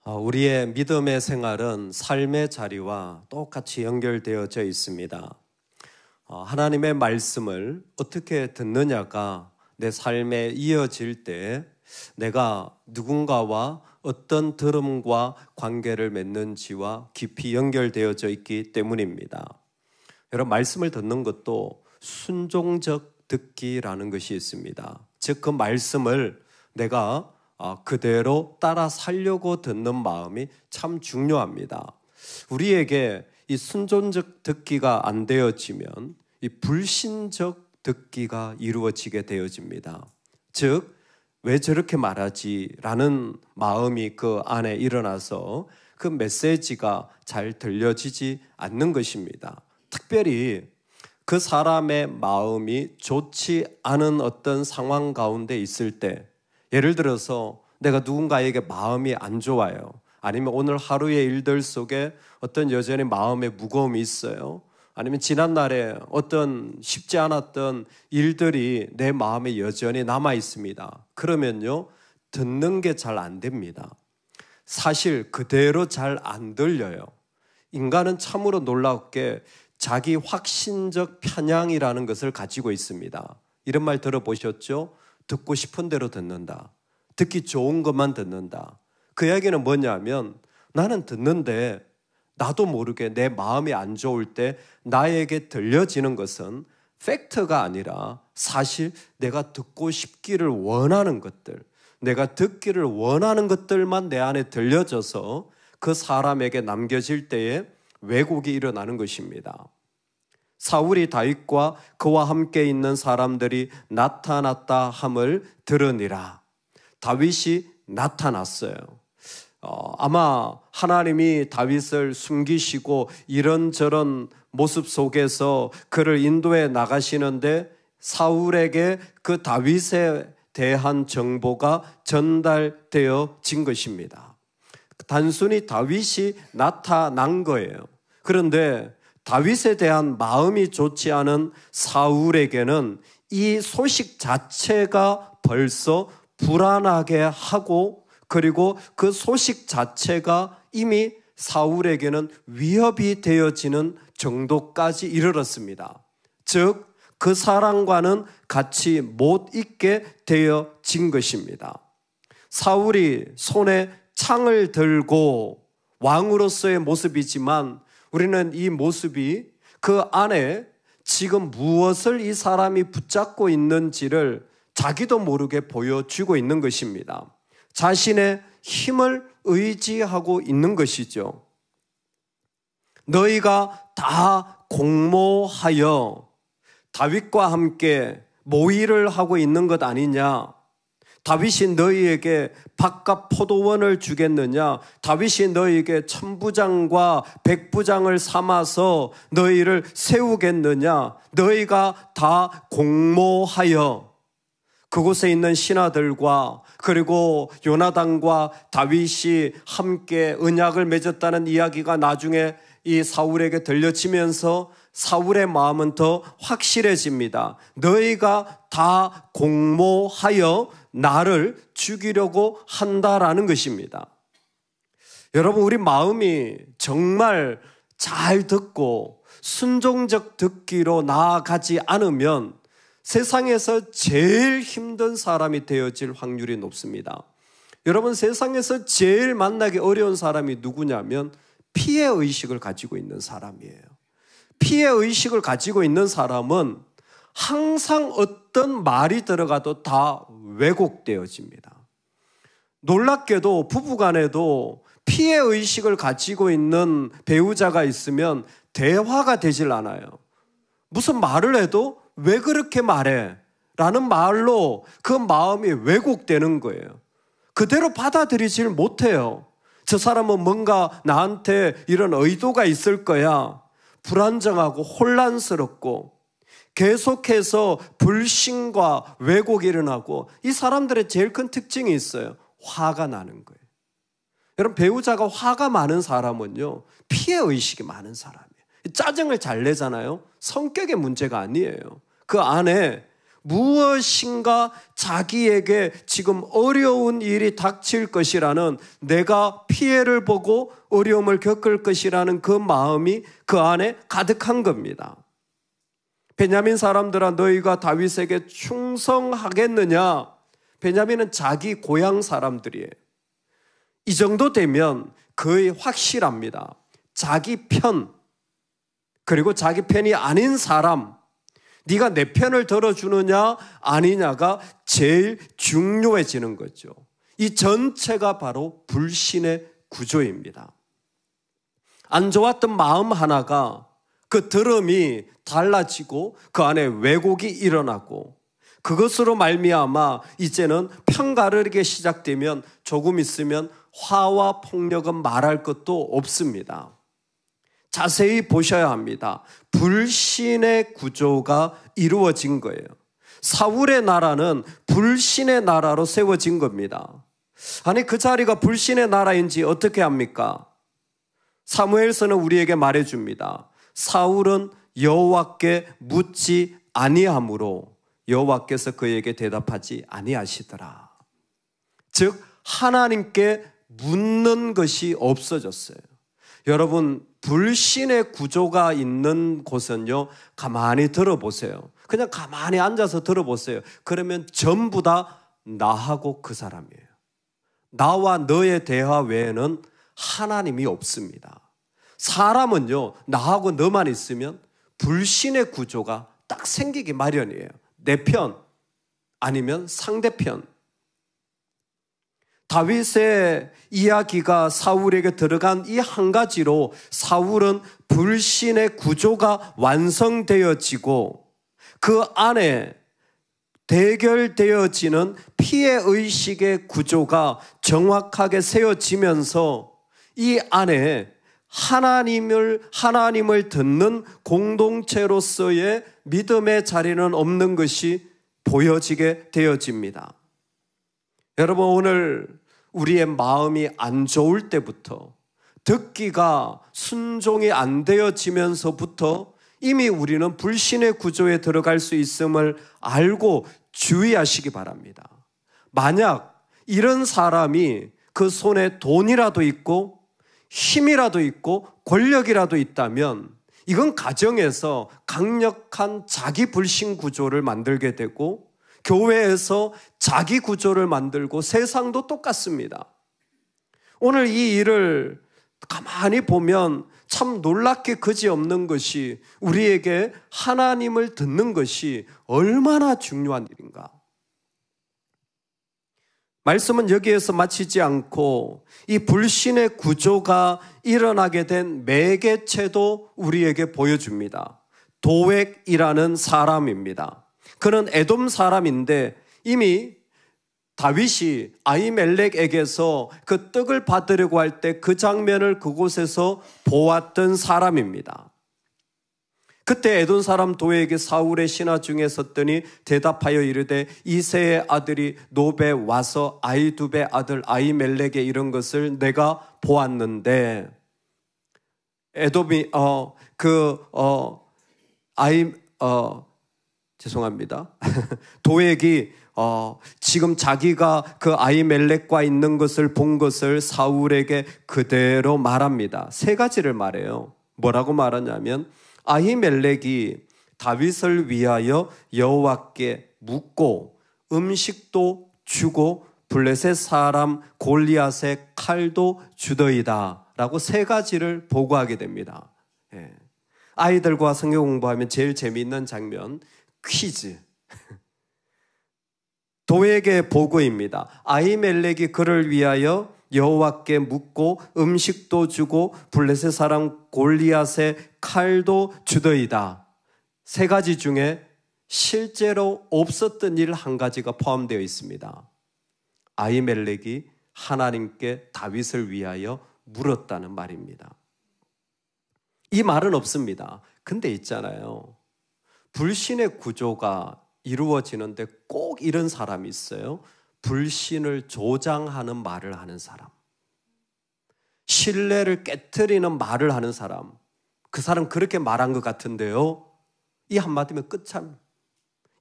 우리의 믿음의 생활은 삶의 자리와 똑같이 연결되어져 있습니다. 하나님의 말씀을 어떻게 듣느냐가 내 삶에 이어질 때 내가 누군가와 어떤 들음과 관계를 맺는지와 깊이 연결되어져 있기 때문입니다. 여러분, 말씀을 듣는 것도 순종적 듣기라는 것이 있습니다. 즉, 그 말씀을 내가 그대로 따라 살려고 듣는 마음이 참 중요합니다. 우리에게 이 순종적 듣기가 안 되어지면 이 불신적 듣기가 이루어지게 되어집니다. 즉, 왜 저렇게 말하지? 라는 마음이 그 안에 일어나서 그 메시지가 잘 들려지지 않는 것입니다. 특별히 그 사람의 마음이 좋지 않은 어떤 상황 가운데 있을 때, 예를 들어서 내가 누군가에게 마음이 안 좋아요. 아니면 오늘 하루의 일들 속에 어떤 여전히 마음에 무거움이 있어요. 아니면 지난날에 어떤 쉽지 않았던 일들이 내 마음에 여전히 남아 있습니다. 그러면요, 듣는 게 잘 안 됩니다. 사실 그대로 잘 안 들려요. 인간은 참으로 놀랍게 자기 확신적 편향이라는 것을 가지고 있습니다. 이런 말 들어보셨죠? 듣고 싶은 대로 듣는다. 듣기 좋은 것만 듣는다. 그 이야기는 뭐냐면 나는 듣는데 나도 모르게 내 마음이 안 좋을 때 나에게 들려지는 것은 팩트가 아니라 사실 내가 듣고 싶기를 원하는 것들, 내가 듣기를 원하는 것들만 내 안에 들려져서 그 사람에게 남겨질 때에 왜곡이 일어나는 것입니다. 사울이 다윗과 그와 함께 있는 사람들이 나타났다 함을 들으니라. 다윗이 나타났어요. 아마 하나님이 다윗을 숨기시고 이런저런 모습 속에서 그를 인도해 나가시는데 사울에게 그 다윗에 대한 정보가 전달되어진 것입니다. 단순히 다윗이 나타난 거예요. 그런데 다윗에 대한 마음이 좋지 않은 사울에게는 이 소식 자체가 벌써 불안하게 하고, 그리고 그 소식 자체가 이미 사울에게는 위협이 되어지는 정도까지 이르렀습니다. 즉, 그 사람과는 같이 못 있게 되어진 것입니다. 사울이 손에 창을 들고 왕으로서의 모습이지만 우리는 이 모습이 그 안에 지금 무엇을 이 사람이 붙잡고 있는지를 자기도 모르게 보여주고 있는 것입니다. 자신의 힘을 의지하고 있는 것이죠. 너희가 다 공모하여 다윗과 함께 모의를 하고 있는 것 아니냐? 다윗이 너희에게 밭과 포도원을 주겠느냐? 다윗이 너희에게 천부장과 백부장을 삼아서 너희를 세우겠느냐? 너희가 다 공모하여 그곳에 있는 신하들과 그리고 요나단과 다윗이 함께 언약을 맺었다는 이야기가 나중에 이 사울에게 들려지면서 사울의 마음은 더 확실해집니다. 너희가 다 공모하여 나를 죽이려고 한다라는 것입니다. 여러분, 우리 마음이 정말 잘 듣고 순종적 듣기로 나아가지 않으면 세상에서 제일 힘든 사람이 되어질 확률이 높습니다. 여러분, 세상에서 제일 만나기 어려운 사람이 누구냐면 피해의식을 가지고 있는 사람이에요. 피해의식을 가지고 있는 사람은 항상 어떤 말이 들어가도 다 왜곡되어집니다. 놀랍게도 부부간에도 피해의식을 가지고 있는 배우자가 있으면 대화가 되질 않아요. 무슨 말을 해도 왜 그렇게 말해? 라는 말로 그 마음이 왜곡되는 거예요. 그대로 받아들이질 못해요. 저 사람은 뭔가 나한테 이런 의도가 있을 거야. 불안정하고 혼란스럽고 계속해서 불신과 왜곡이 일어나고, 이 사람들의 제일 큰 특징이 있어요. 화가 나는 거예요. 여러분, 배우자가 화가 많은 사람은요, 피해의식이 많은 사람이에요. 짜증을 잘 내잖아요. 성격의 문제가 아니에요. 그 안에 무엇인가 자기에게 지금 어려운 일이 닥칠 것이라는, 내가 피해를 보고 어려움을 겪을 것이라는 그 마음이 그 안에 가득한 겁니다. 베냐민 사람들아, 너희가 다윗에게 충성하겠느냐? 베냐민은 자기 고향 사람들이에요. 이 정도 되면 거의 확실합니다. 자기 편, 그리고 자기 편이 아닌 사람, 네가 내 편을 들어주느냐 아니냐가 제일 중요해지는 거죠. 이 전체가 바로 불신의 구조입니다. 안 좋았던 마음 하나가 그 들음이 달라지고 그 안에 왜곡이 일어나고, 그것으로 말미암아 이제는 편가르기 시작되면 조금 있으면 화와 폭력은 말할 것도 없습니다. 자세히 보셔야 합니다. 불신의 구조가 이루어진 거예요. 사울의 나라는 불신의 나라로 세워진 겁니다. 아니, 그 자리가 불신의 나라인지 어떻게 합니까? 사무엘서는 우리에게 말해줍니다. 사울은 여호와께 묻지 아니하므로 여호와께서 그에게 대답하지 아니하시더라. 즉 하나님께 묻는 것이 없어졌어요. 여러분, 불신의 구조가 있는 곳은요, 가만히 들어보세요. 그냥 가만히 앉아서 들어보세요. 그러면 전부 다 나하고 그 사람이에요. 나와 너의 대화 외에는 하나님이 없습니다. 사람은요, 나하고 너만 있으면 불신의 구조가 딱 생기기 마련이에요. 내 편 아니면 상대편. 다윗의 이야기가 사울에게 들어간 이 한 가지로 사울은 불신의 구조가 완성되어지고 그 안에 대결되어지는 피해의식의 구조가 정확하게 세워지면서 이 안에 하나님을 듣는 공동체로서의 믿음의 자리는 없는 것이 보여지게 되어집니다. 여러분, 오늘 우리의 마음이 안 좋을 때부터, 듣기가 순종이 안 되어지면서부터 이미 우리는 불신의 구조에 들어갈 수 있음을 알고 주의하시기 바랍니다. 만약 이런 사람이 그 손에 돈이라도 있고 힘이라도 있고 권력이라도 있다면 이건 가정에서 강력한 자기 불신 구조를 만들게 되고, 교회에서 자기 구조를 만들고, 세상도 똑같습니다. 오늘 이 일을 가만히 보면 참 놀랍게 그지없는 것이, 우리에게 하나님을 듣는 것이 얼마나 중요한 일인가. 말씀은 여기에서 마치지 않고 이 불신의 구조가 일어나게 된 매개체도 우리에게 보여줍니다. 도액이라는 사람입니다. 그는 에돔 사람인데 이미 다윗이 아히멜렉에게서 그 떡을 받으려고 할 때 그 장면을 그곳에서 보았던 사람입니다. 그때 에돔 사람 도액이 사울의 신하 중에 섰더니 대답하여 이르되 이새의 아들이 노베 와서 아히두베 아들 아히멜렉에 이런 것을 내가 보았는데, 에돔이 죄송합니다. 도액이 지금 자기가 그 아히멜렉과 있는 것을 본 것을 사울에게 그대로 말합니다. 세 가지를 말해요. 뭐라고 말하냐면, 아히멜렉이 다윗을 위하여 여호와께 묻고 음식도 주고 블레셋 사람 골리앗의 칼도 주더이다 라고 세 가지를 보고하게 됩니다. 아이들과 성경 공부하면 제일 재미있는 장면, 퀴즈. 도액의 보고입니다. 아히멜렉이 그를 위하여 여호와께 묻고 음식도 주고 블레셋 사람 골리앗의 칼도 주더이다. 세 가지 중에 실제로 없었던 일 한 가지가 포함되어 있습니다. 아히멜렉이 하나님께 다윗을 위하여 물었다는 말입니다. 이 말은 없습니다. 근데 있잖아요, 불신의 구조가 이루어지는데 꼭 이런 사람이 있어요. 불신을 조장하는 말을 하는 사람, 신뢰를 깨트리는 말을 하는 사람. 그 사람 그렇게 말한 것 같은데요, 이 한마디면 끝참.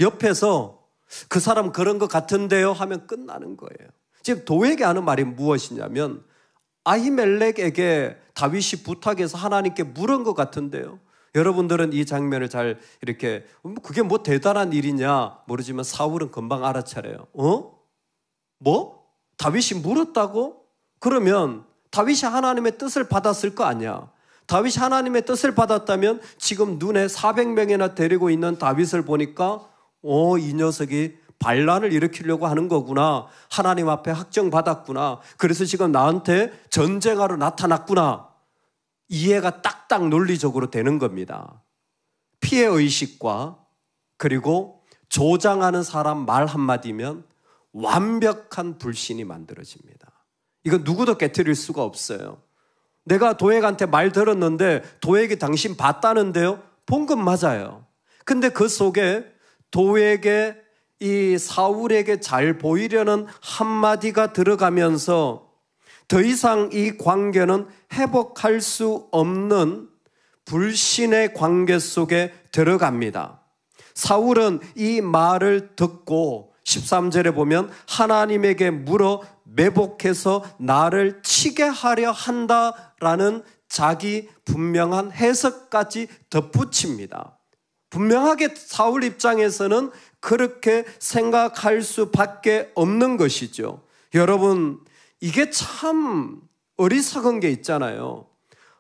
옆에서 그 사람 그런 것 같은데요 하면 끝나는 거예요. 지금 도에게 하는 말이 무엇이냐면 아히멜렉에게 다윗이 부탁해서 하나님께 물은 것 같은데요. 여러분들은 이 장면을 잘 이렇게 그게 뭐 대단한 일이냐 모르지만 사울은 금방 알아차려요. 뭐? 다윗이 물었다고? 그러면 다윗이 하나님의 뜻을 받았을 거 아니야. 다윗이 하나님의 뜻을 받았다면 지금 눈에 400명이나 데리고 있는 다윗을 보니까 이 녀석이 반란을 일으키려고 하는 거구나. 하나님 앞에 확정받았구나. 그래서 지금 나한테 전쟁하러 나타났구나. 이해가 딱딱 논리적으로 되는 겁니다. 피해의식과 그리고 조장하는 사람 말 한마디면 완벽한 불신이 만들어집니다. 이거 누구도 깨트릴 수가 없어요. 내가 도액한테 말 들었는데 도액이 당신 봤다는데요? 본 건 맞아요. 근데 그 속에 도액의 이 사울에게 잘 보이려는 한마디가 들어가면서 더 이상 이 관계는 회복할 수 없는 불신의 관계 속에 들어갑니다. 사울은 이 말을 듣고 13절에 보면 하나님에게 물어 매복해서 나를 치게 하려 한다라는 자기 분명한 해석까지 덧붙입니다. 분명하게 사울 입장에서는 그렇게 생각할 수밖에 없는 것이죠. 여러분, 이게 참 어리석은 게 있잖아요.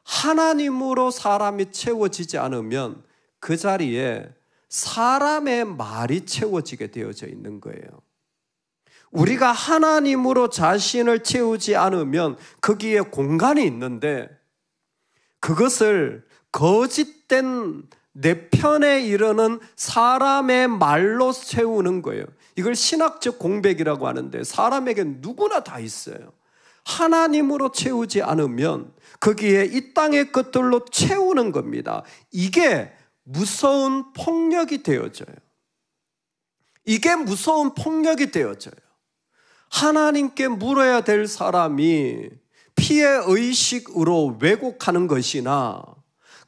하나님으로 사람이 채워지지 않으면 그 자리에 사람의 말이 채워지게 되어져 있는 거예요. 우리가 하나님으로 자신을 채우지 않으면 거기에 공간이 있는데 그것을 거짓된 내 편에 이르는 사람의 말로 채우는 거예요. 이걸 신학적 공백이라고 하는데 사람에게 누구나 다 있어요. 하나님으로 채우지 않으면 거기에 이 땅의 것들로 채우는 겁니다. 이게 무서운 폭력이 되어져요. 이게 무서운 폭력이 되어져요. 하나님께 물어야 될 사람이 피해의식으로 왜곡하는 것이나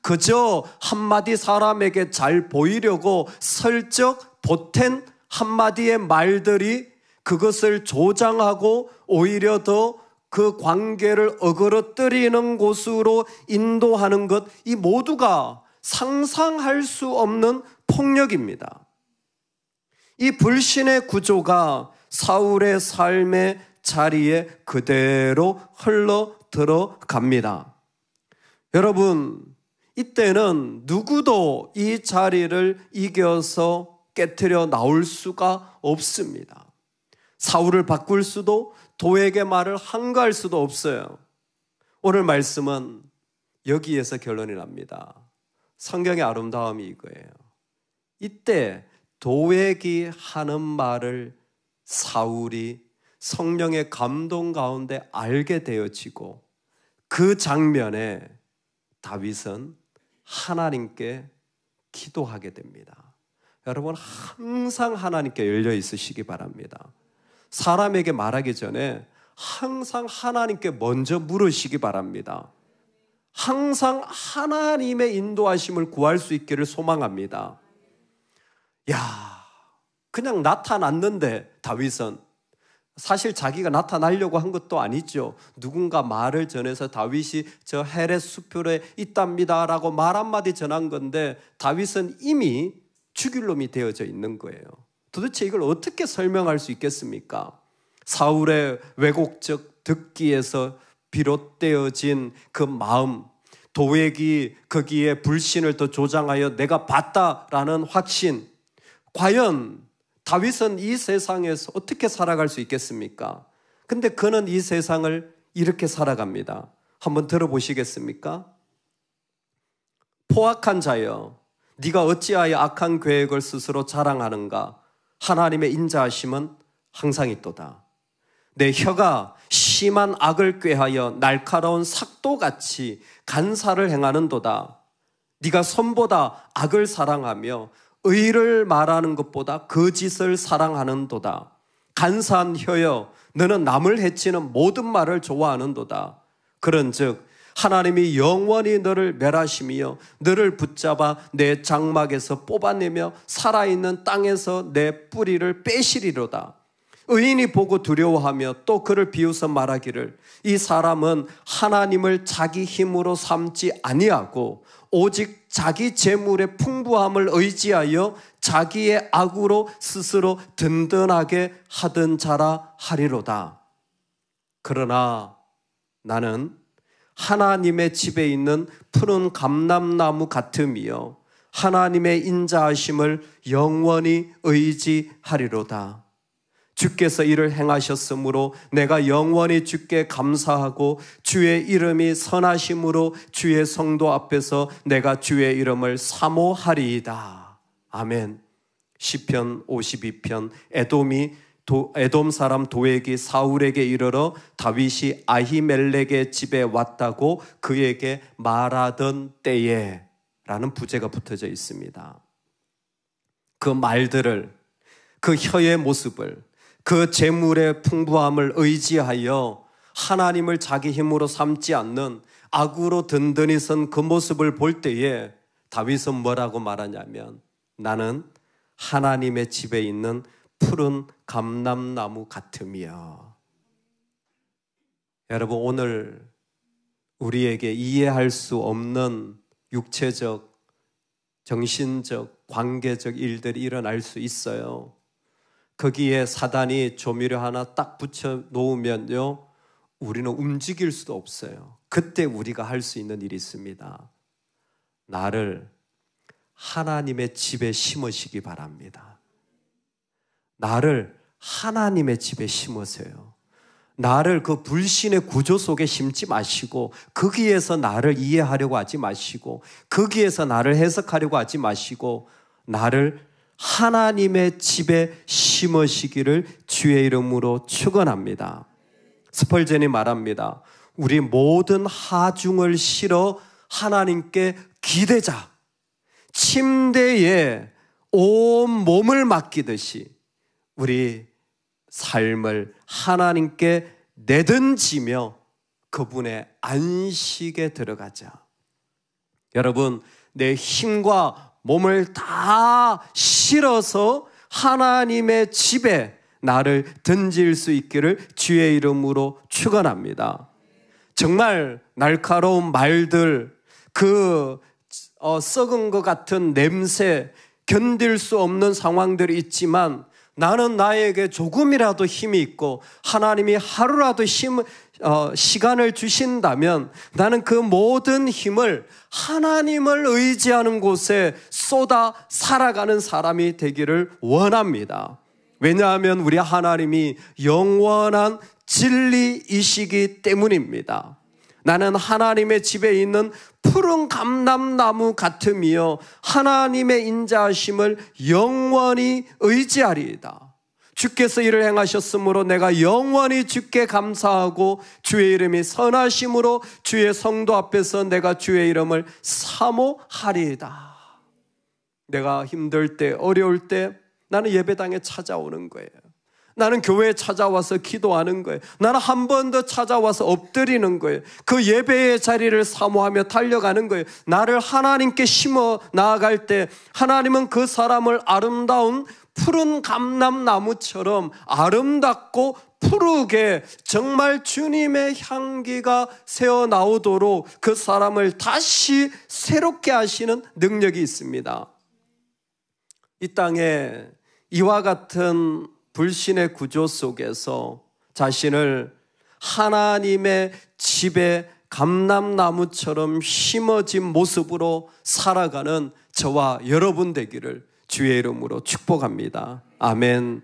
그저 한마디 사람에게 잘 보이려고 슬쩍 보탠 한마디의 말들이 그것을 조장하고 오히려 더 그 관계를 어그러뜨리는 곳으로 인도하는 것, 이 모두가 상상할 수 없는 폭력입니다. 이 불신의 구조가 사울의 삶의 자리에 그대로 흘러 들어갑니다. 여러분, 이때는 누구도 이 자리를 이겨서 깨트려 나올 수가 없습니다. 사울을 바꿀 수도 도액의 말을 항거할 수도 없어요. 오늘 말씀은 여기에서 결론이 납니다. 성경의 아름다움이 이거예요. 이때 도액이 하는 말을 사울이 성령의 감동 가운데 알게 되어지고 그 장면에 다윗은 하나님께 기도하게 됩니다. 여러분, 항상 하나님께 열려 있으시기 바랍니다. 사람에게 말하기 전에 항상 하나님께 먼저 물으시기 바랍니다. 항상 하나님의 인도하심을 구할 수 있기를 소망합니다. 그냥 나타났는데 다윗은 사실 자기가 나타나려고 한 것도 아니죠. 누군가 말을 전해서 다윗이 저 헤렛 수풀에 있답니다 라고 말 한마디 전한 건데 다윗은 이미 죽일 놈이 되어져 있는 거예요. 도대체 이걸 어떻게 설명할 수 있겠습니까? 사울의 왜곡적 듣기에서 비롯되어진 그 마음, 도액이 거기에 불신을 더 조장하여 내가 봤다라는 확신, 과연 다윗은 이 세상에서 어떻게 살아갈 수 있겠습니까? 근데 그는 이 세상을 이렇게 살아갑니다. 한번 들어보시겠습니까? 포악한 자여, 네가 어찌하여 악한 계획을 스스로 자랑하는가? 하나님의 인자하심은 항상 있도다. 내 혀가 심한 악을 꾀하여 날카로운 삭도같이 간사를 행하는도다. 네가 손보다 악을 사랑하며 의를 말하는 것보다 거짓을 사랑하는도다. 간사한 혀여, 너는 남을 해치는 모든 말을 좋아하는도다. 그런즉 하나님이 영원히 너를 멸하시며 너를 붙잡아 내 장막에서 뽑아내며 살아있는 땅에서 내 뿌리를 빼시리로다. 의인이 보고 두려워하며 또 그를 비웃어 말하기를 이 사람은 하나님을 자기 힘으로 삼지 아니하고 오직 자기 재물의 풍부함을 의지하여 자기의 악으로 스스로 든든하게 하던 자라 하리로다. 그러나 나는 하나님의 집에 있는 푸른 감람나무 같음이요 하나님의 인자하심을 영원히 의지하리로다. 주께서 이를 행하셨으므로 내가 영원히 주께 감사하고 주의 이름이 선하심으로 주의 성도 앞에서 내가 주의 이름을 사모하리이다. 아멘. 시편 52편 에돔 사람 도액이 사울에게 이르러 다윗이 아히멜렉의 집에 왔다고 그에게 말하던 때에 라는 부제가 붙어져 있습니다. 그 말들을, 그 혀의 모습을, 그 재물의 풍부함을 의지하여 하나님을 자기 힘으로 삼지 않는 악으로 든든히 선 그 모습을 볼 때에 다윗은 뭐라고 말하냐면 나는 하나님의 집에 있는 푸른 감람나무 같으며. 여러분, 오늘 우리에게 이해할 수 없는 육체적, 정신적, 관계적 일들이 일어날 수 있어요. 거기에 사단이 조미료 하나 딱 붙여 놓으면요, 우리는 움직일 수도 없어요. 그때 우리가 할 수 있는 일이 있습니다. 나를 하나님의 집에 심으시기 바랍니다. 나를 하나님의 집에 심으세요. 나를 그 불신의 구조 속에 심지 마시고 거기에서 나를 이해하려고 하지 마시고 거기에서 나를 해석하려고 하지 마시고 나를 하나님의 집에 심으시기를 주의 이름으로 축원합니다. 스펄전이 말합니다. 우리 모든 하중을 실어 하나님께 기대자. 침대에 온 몸을 맡기듯이 우리 삶을 하나님께 내던지며 그분의 안식에 들어가자. 여러분, 내 힘과 몸을 다 실어서 하나님의 집에 나를 던질 수 있기를 주의 이름으로 축원합니다. 정말 날카로운 말들, 그 썩은 것 같은 냄새, 견딜 수 없는 상황들이 있지만 나는 나에게 조금이라도 힘이 있고 하나님이 하루라도 시간을 주신다면 나는 그 모든 힘을 하나님을 의지하는 곳에 쏟아 살아가는 사람이 되기를 원합니다. 왜냐하면 우리 하나님이 영원한 진리이시기 때문입니다. 나는 하나님의 집에 있는 푸른 감람나무 같으며 하나님의 인자하심을 영원히 의지하리이다. 주께서 이를 행하셨으므로 내가 영원히 주께 감사하고 주의 이름이 선하심으로 주의 성도 앞에서 내가 주의 이름을 사모하리이다. 내가 힘들 때, 어려울 때 나는 예배당에 찾아오는 거예요. 나는 교회에 찾아와서 기도하는 거예요. 나는 한 번 더 찾아와서 엎드리는 거예요. 그 예배의 자리를 사모하며 달려가는 거예요. 나를 하나님께 심어 나아갈 때 하나님은 그 사람을 아름다운 푸른 감람나무처럼 아름답고 푸르게 정말 주님의 향기가 새어나오도록 그 사람을 다시 새롭게 하시는 능력이 있습니다. 이 땅에 이와 같은 불신의 구조 속에서 자신을 하나님의 집에 감람나무처럼 심어진 모습으로 살아가는 저와 여러분 되기를 주의 이름으로 축복합니다. 아멘.